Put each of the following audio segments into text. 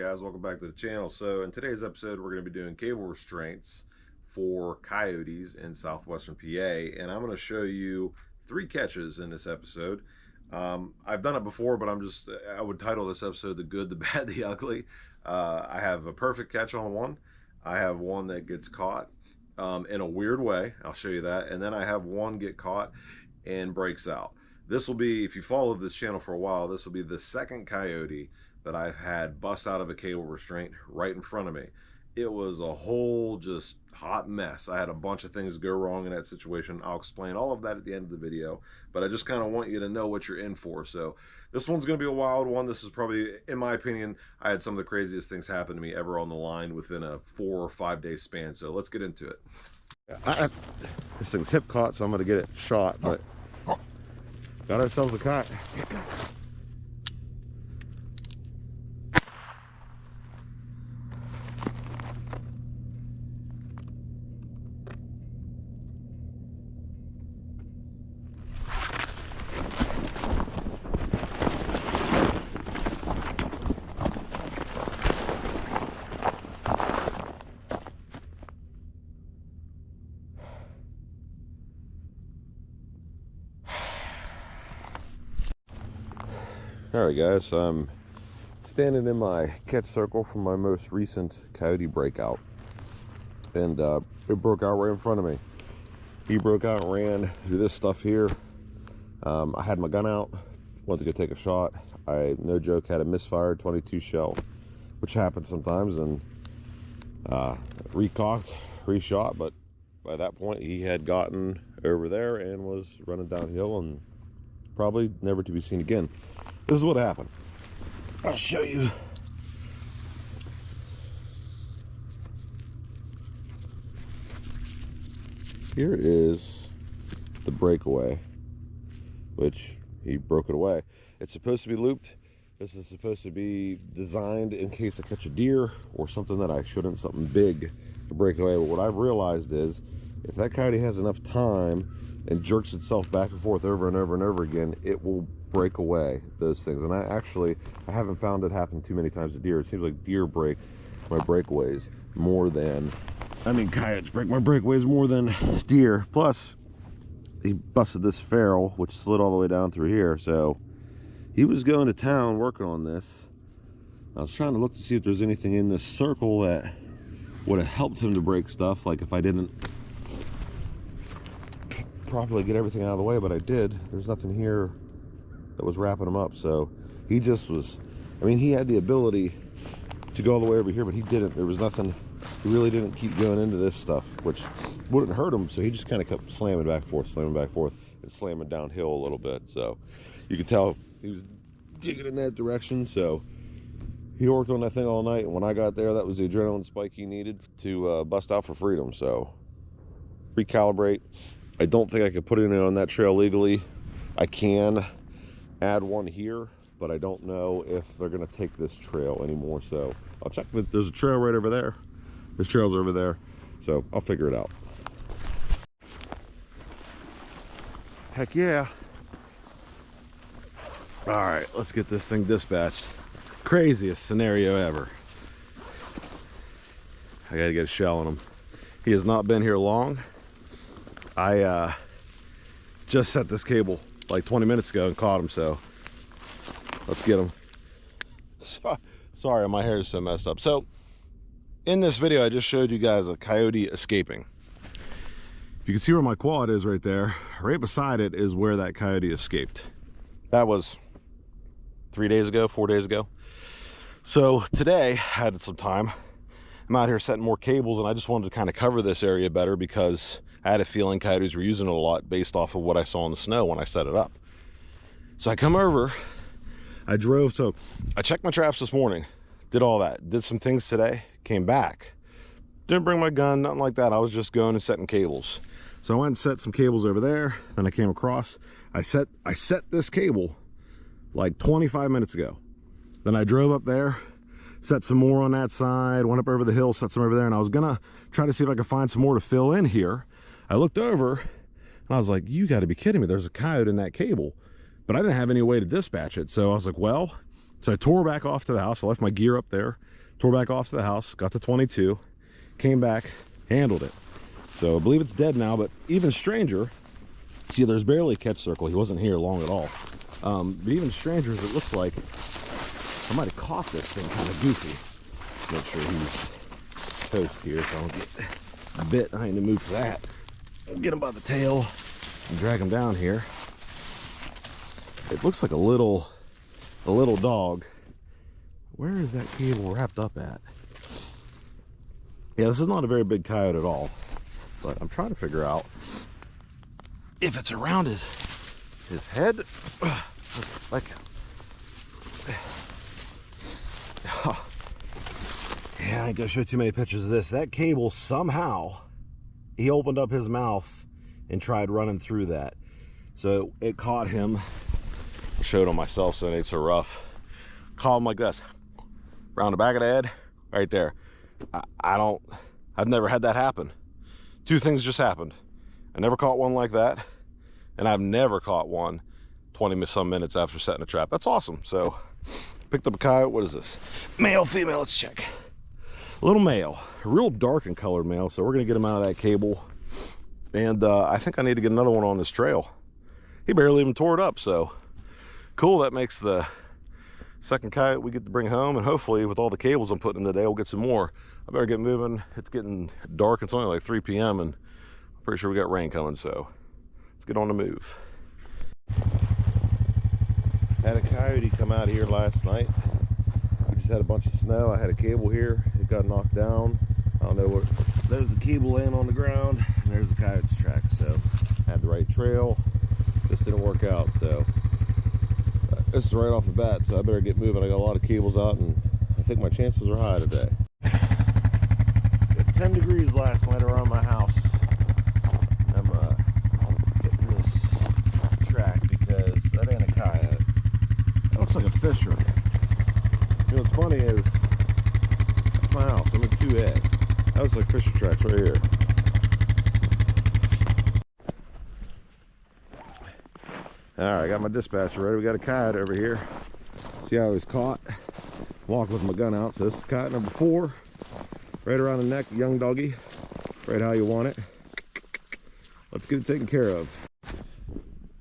guys, welcome back to the channel. So in today's episode we're going to be doing cable restraints for coyotes in southwestern PA, and I'm going to show you 3 catches in this episode. I've done it before, but I would title this episode The Good, the Bad, the Ugly. I have a perfect catch on one. I have one that gets caught in a weird way. I'll show you that. And then I have one get caught and breaks out. This will be, if you followed this channel for a while, this will be the second coyote that I've had bust out of a cable restraint right in front of me. It was a whole just hot mess. I had a bunch of things go wrong in that situation. I'll explain all of that at the end of the video, but I just kind of want you to know what you're in for. So this one's going to be a wild one. This is probably, in my opinion, I had some of the craziest things happen to me ever on the line within a 4 or 5 day span. So let's get into it. This thing's hip caught, so I'm going to get it shot, but got ourselves a kite. Alright guys, so I'm standing in my catch circle from my most recent coyote breakout, and it broke out right in front of me. He broke out and ran through this stuff here. I had my gun out, wanted to go take a shot. I, no joke, had a misfired 22 shell, which happens sometimes, and recocked, reshot, but by that point he had gotten over there and was running downhill and probably never to be seen again. This is what happened. I'll show you. Here is the breakaway, which he broke it away. It's supposed to be looped. This is supposed to be designed in case I catch a deer or something that I shouldn't, something big to break away. But what I've realized is if that coyote has enough time and jerks itself back and forth over and over and over again, it will break away those things. And I haven't found it happen too many times to deer. It seems like deer break my breakaways more than, coyotes break my breakaways more than deer. Plus he busted this ferrule which slid all the way down through here, so he was going to town working on this. I was trying to look to see if there's anything in this circle that would have helped him to break stuff, like if I didn't properly get everything out of the way, but I did. There's nothing here that was wrapping him up, so he just was, he had the ability to go all the way over here, but he didn't. There was nothing. He really didn't keep going into this stuff, which wouldn't hurt him, so he just kind of kept slamming back and forth, and slamming downhill a little bit. So you could tell he was digging in that direction. So he worked on that thing all night, and when I got there, that was the adrenaline spike he needed to bust out for freedom. So recalibrate. I don't think I could put it in on that trail legally. I can add one here, but I don't know if they're going to take this trail anymore, so I'll check. There's a trail right over there. This trail's over there, so I'll figure it out. Heck yeah. All right, let's get this thing dispatched. Craziest scenario ever. I gotta get a shell on him. He has not been here long. I just set this cable like 20 minutes ago and caught him, so let's get him. Sorry, my hair is so messed up. So in this video I just showed you guys a coyote escaping. If you can see where my quad is right there, right beside it is where that coyote escaped. That was 4 days ago. So today I had some time. I'm out here setting more cables, and I just wanted to kind of cover this area better because I had a feeling coyotes were using it a lot based off of what I saw in the snow when I set it up. So I come over, I drove, so I checked my traps this morning, did all that, did some things today, came back. Didn't bring my gun, nothing like that. I was just going and setting cables. So I went and set some cables over there, then I came across, I set this cable like 25 minutes ago. Then I drove up there, set some more on that side, went up over the hill, set some over there, and I was gonna try to see if I could find some more to fill in here. I looked over and I was like, you gotta be kidding me, there's a coyote in that cable. But I didn't have any way to dispatch it, so I was like, well, so I tore back off to the house. I left my gear up there, Tore back off to the house, got to 22, came back, handled it. So I believe it's dead now, but even stranger, see, there's barely a catch circle. He wasn't here long at all. But even stranger as it looks like, I might have caught this thing kind of goofy. Make sure he's toast here so I don't get bit. I need to move for that. I'll get him by the tail and drag him down here. It looks like a little dog. Where is that cable wrapped up at? Yeah, this is not a very big coyote at all, but I'm trying to figure out if it's around his head. Like, yeah, I ain't gonna show too many pictures of this. That cable, somehow he opened up his mouth and tried running through that, so it caught him. Showed on myself so it ain't so rough. Caught him like this, around the back of the head, right there. I've never had that happen. Two things just happened. I never caught one like that, and I've never caught one 20 some minutes after setting a trap. That's awesome. So picked up a coyote. What is this? Male, female, let's check. A little male, a real dark and colored male. So we're gonna get him out of that cable. And I think I need to get another one on this trail. He barely even tore it up, so cool. That makes the second coyote we get to bring home, and hopefully with all the cables I'm putting in today, we'll get some more. I better get moving. It's getting dark. It's only like 3 p.m. and I'm pretty sure we got rain coming, so let's get on the move. Had a coyote come out here last night. We just had a bunch of snow. I had a cable here. It got knocked down. I don't know where. There's the cable laying on the ground, and there's the coyote's track. So had the right trail. This didn't work out, so this is right off the bat, so I better get moving. I got a lot of cables out, and I think my chances are high today. It was 10 degrees last night around my house. I'm getting this track because that ain't a coyote. That looks like a fisher. You know what's funny is, that's my house. I'm in 2A. That looks like fisher tracks right here. Alright, I got my dispatcher ready. We got a coyote over here. See how he was caught? Walk with my gun out. So this is coyote number 4. Right around the neck, young doggy. Right how you want it. Let's get it taken care of.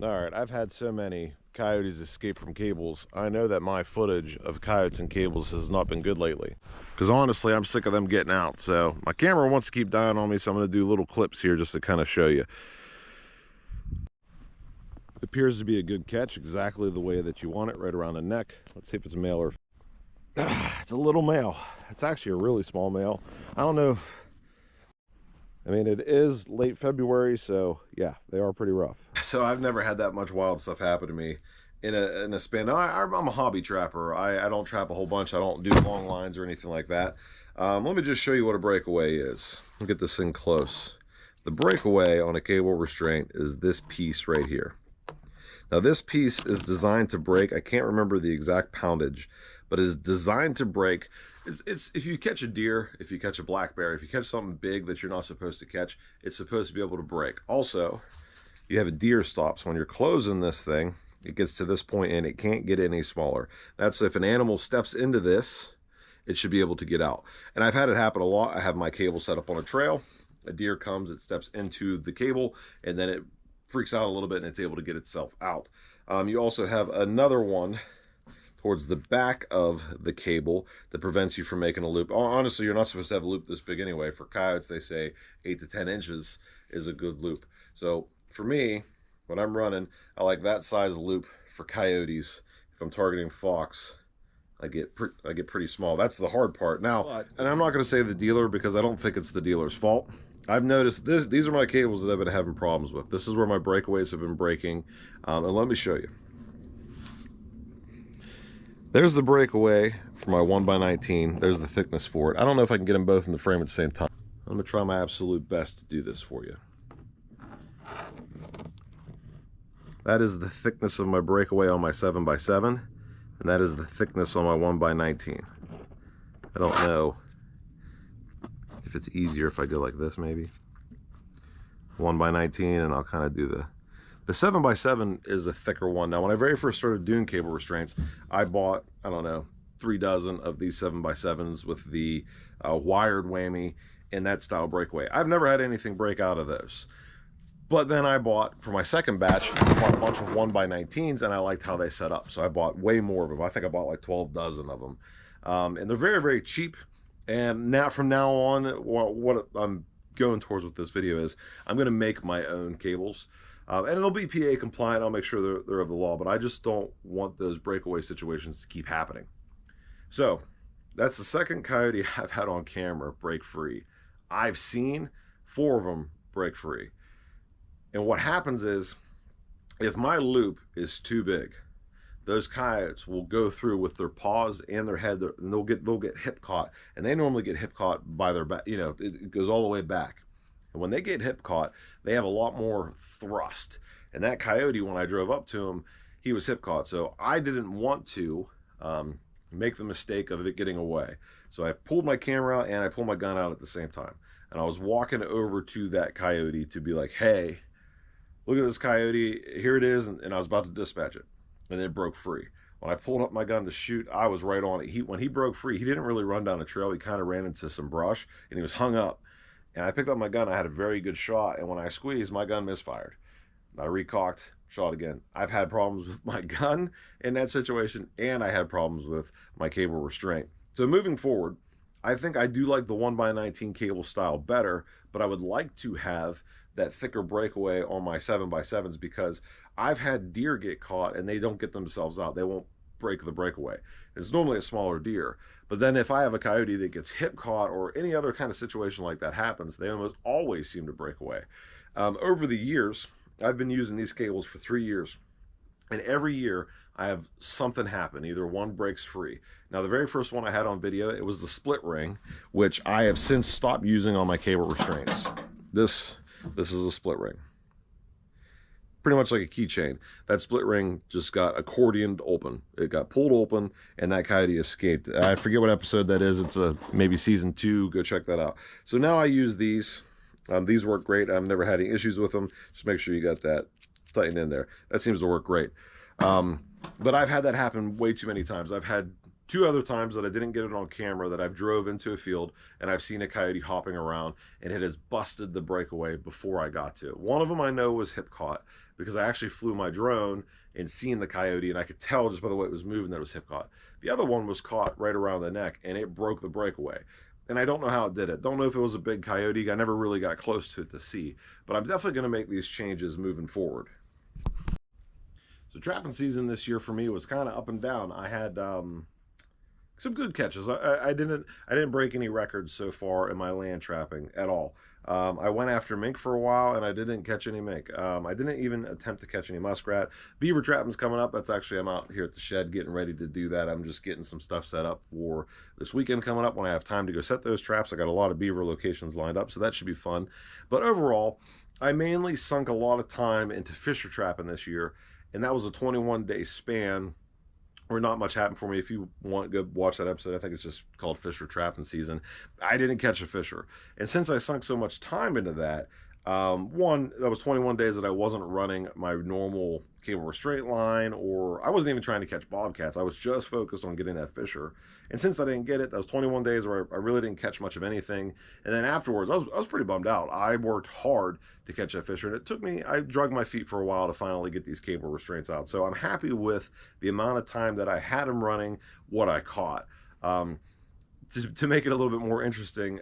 Alright, I've had so many coyotes escape from cables. I know that my footage of coyotes and cables has not been good lately. Because honestly, I'm sick of them getting out. So my camera wants to keep dying on me, so I'm going to do little clips here just to kind of show you. Appears to be a good catch, exactly the way that you want it, right around the neck. Let's see if it's a male or it's a little male. It's actually a really small male. I don't know if, I mean, it is late February, so yeah, they are pretty rough. So I've never had that much wild stuff happen to me in a span. Now, I'm a hobby trapper. I don't trap a whole bunch. I don't do long lines or anything like that. Let me just show you what a breakaway is. We'll get this thing close. The breakaway on a cable restraint is this piece right here. Now this piece is designed to break. I can't remember the exact poundage, but it is designed to break. It's if you catch a deer, if you catch a black bear, if you catch something big that you're not supposed to catch, it's supposed to be able to break. Also, you have a deer stop. So when you're closing this thing, it gets to this point and it can't get any smaller. That's if an animal steps into this, it should be able to get out. And I've had it happen a lot. I have my cable set up on a trail. A deer comes, it steps into the cable, and then it freaks out a little bit and it's able to get itself out. You also have another one towards the back of the cable that prevents you from making a loop. Honestly, you're not supposed to have a loop this big anyway. For coyotes, they say 8 to 10 inches is a good loop. So for me, when I'm running, I like that size loop. For coyotes, if I'm targeting fox, I get pretty small. That's the hard part. Now, and I'm not going to say the dealer because I don't think it's the dealer's fault. I've noticed these are my cables that I've been having problems with. This is where my breakaways have been breaking. And let me show you. There's the breakaway for my 1x19. There's the thickness for it. I don't know if I can get them both in the frame at the same time. I'm going to try my absolute best to do this for you. That is the thickness of my breakaway on my 7x7. And that is the thickness on my 1x19. I don't know if it's easier if I go like this, maybe 1x19, and I'll kind of do the 7x7 is a thicker one. Now when I very first started doing cable restraints, I bought, I don't know, 3 dozen of these 7x7s with the wired whammy and that style breakaway. I've never had anything break out of those. But then I bought, for my second batch, I bought a bunch of 1x19s, and I liked how they set up. So I bought way more of them. I think I bought like 12 dozen of them. And they're very, very cheap. And now, from now on, what I'm going towards with this video is I'm going to make my own cables. And it'll be PA compliant. I'll make sure they're of the law. But I just don't want those breakaway situations to keep happening. So that's the second Coyote I've had on camera break free. I've seen 4 of them break free. And what happens is, if my loop is too big, those coyotes will go through with their paws and their head, and they'll get hip caught. And they normally get hip caught by their back. You know, it goes all the way back. And when they get hip caught, they have a lot more thrust. And that coyote, when I drove up to him, he was hip caught. So I didn't want to make the mistake of it getting away. So I pulled my camera out and I pulled my gun out at the same time. And I was walking over to that coyote to be like, hey, look at this coyote, here it is, and I was about to dispatch it, and it broke free. When I pulled up my gun to shoot, I was right on it. When he broke free, he didn't really run down a trail. He kind of ran into some brush, and he was hung up. And I picked up my gun. I had a very good shot, and when I squeezed, my gun misfired. I recocked, shot again. I've had problems with my gun in that situation, and I had problems with my cable restraint. So moving forward, I think I do like the 1x19 cable style better, but I would like to have that thicker breakaway on my 7x7s, because I've had deer get caught and they don't get themselves out. They won't break the breakaway. It's normally a smaller deer. But then if I have a coyote that gets hip caught or any other kind of situation like that happens, they almost always seem to break away. Over the years, I've been using these cables for 3 years. And every year I have something happen. Either one breaks free. Now, the very first one I had on video, it was the split ring, which I have since stopped using on my cable restraints. This is a split ring. Pretty much like a keychain. That split ring just got accordioned open. It got pulled open, and that coyote escaped. I forget what episode that is. It's maybe season 2. Go check that out. So now I use these. These work great. I've never had any issues with them. Just make sure you got that tightened in there. That seems to work great. But I've had that happen way too many times. I've had 2 other times that I didn't get it on camera that I've drove into a field and I've seen a coyote hopping around and it has busted the breakaway before I got to it. One of them I know was hip caught because I actually flew my drone and seen the coyote, and I could tell just by the way it was moving that it was hip caught. The other one was caught right around the neck and it broke the breakaway. And I don't know how it did it. Don't know if it was a big coyote. I never really got close to it to see. But I'm definitely going to make these changes moving forward. So trapping season this year for me was kind of up and down. I had some good catches. I didn't break any records so far in my land trapping at all. I went after mink for a while and I didn't catch any mink. I didn't even attempt to catch any muskrat. Beaver trapping's coming up. That's actually, I'm out here at the shed getting ready to do that. I'm just getting some stuff set up for this weekend coming up when I have time to go set those traps. I got a lot of beaver locations lined up, so that should be fun. But overall, I mainly sunk a lot of time into fisher trapping this year, and that was a 21-day span where not much happened for me. If you want, go watch that episode. I think it's just called Fisher Trapping Season. I didn't catch a fisher. And since I sunk so much time into that, one, that was 21 days that I wasn't running my normal cable restraint line, or I wasn't even trying to catch bobcats. I was just focused on getting that fisher. And since I didn't get it, that was 21 days where I really didn't catch much of anything. And then afterwards, I was pretty bummed out. I worked hard to catch that fisher, and it took me, I dragged my feet for a while to finally get these cable restraints out. So I'm happy with the amount of time that I had them running, what I caught. To make it a little bit more interesting,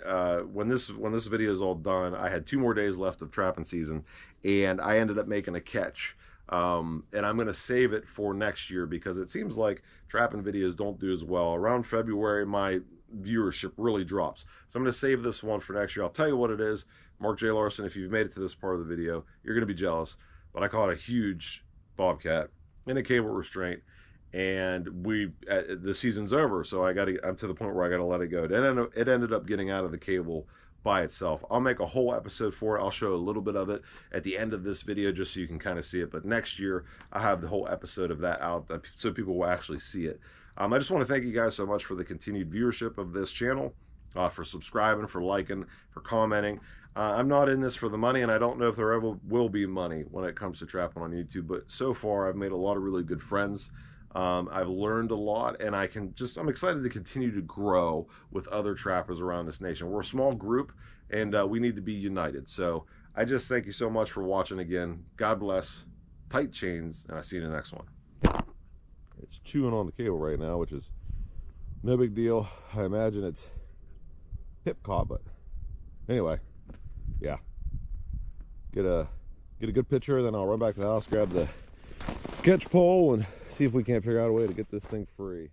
when this video is all done, I had 2 more days left of trapping season, and I ended up making a catch. And I'm going to save it for next year because it seems like trapping videos don't do as well. Around February, my viewership really drops. So I'm going to save this one for next year. I'll tell you what it is. Mark J. Larson, if you've made it to this part of the video, you're going to be jealous. But I caught a huge bobcat in a cable restraint. And the season's over, so I'm to the point where I got to let it go. It ended up getting out of the cable by itself. I'll make a whole episode for it. I'll show a little bit of it at the end of this video just so you can kind of see it. But next year, I'll have the whole episode of that out so people will actually see it. I just want to thank you guys so much for the continued viewership of this channel, for subscribing, for liking, for commenting. I'm not in this for the money, and I don't know if there ever will be money when it comes to trapping on YouTube. But so far, I've made a lot of really good friends. I've learned a lot, and I'm excited to continue to grow with other trappers around this nation. We're a small group, and we need to be united. So I just thank you so much for watching again. God bless, tight chains, and I'll see you in the next one. It's chewing on the cable right now, which is no big deal. I imagine it's hip caught, but anyway, yeah. Get a good picture, then I'll run back to the house, grab the catch pole, and see if we can't figure out a way to get this thing free.